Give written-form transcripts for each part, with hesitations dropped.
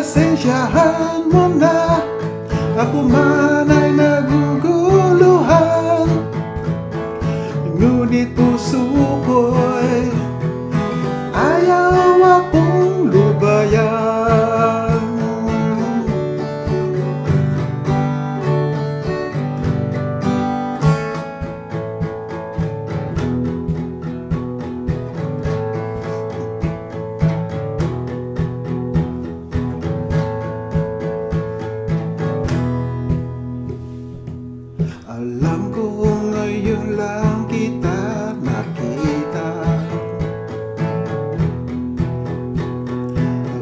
Pagpasensyahan mo na, ako man ay naguguluhan. Ngunit puso ko'y ayaw akong lubayan. Alam ko ngayon lang kita nakita,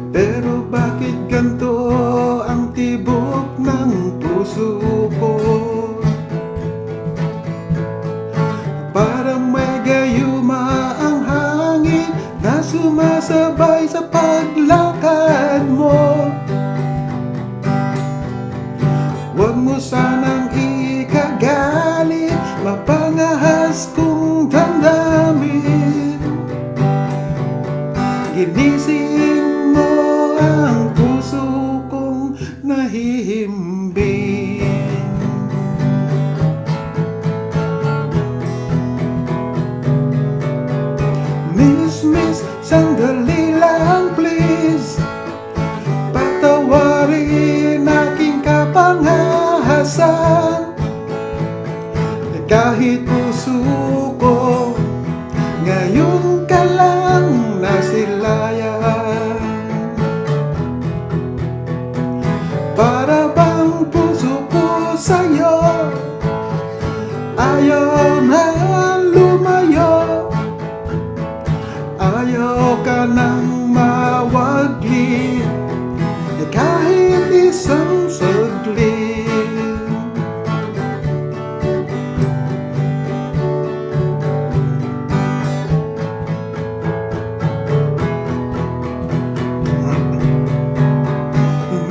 pero bakit ganito ang tibok ng puso ko? Parang may gayuma ang hangin na sumasabay sa paglakad mo. Huwag mo sanang ikagalit, mapangahas kong damdamin. Ginising mo ang puso kong nahihimbing. Miss, sandali lang please. Patawarin aking kapangahasan. Kahit puso ko ngayon ka lang nasilayan. Para bang puso ko sa'yo ayaw na lumayo. Ayaw ka nang mawaglit kahit isang saglit.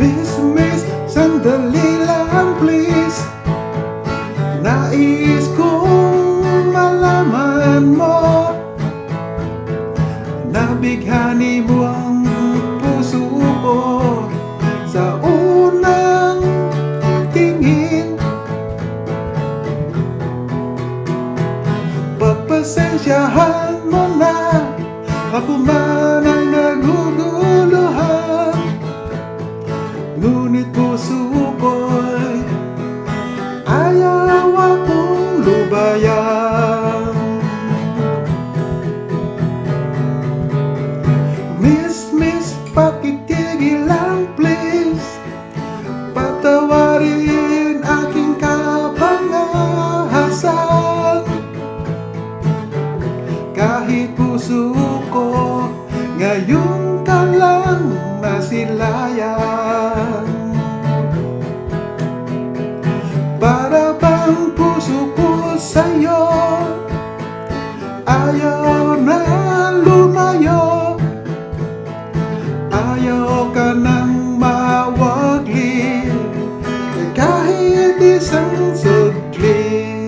Miss, sandali lang please. Nais kong malaman mo, nabighani mo ang puso ko sa unang tingin. Pagpasensyahan mo na, ako man ay naguguluhan. Ngunit puso ko'y ayaw akong lubayan. Miss, pakitigil lang please. Patawarin aking kapangahasan. Kahit puso ko ngayon ka lang nasilayan. Para bang puso ko sa'yo ayaw na lumayo. Ayaw ka nang mawaglit kahit isang saglit.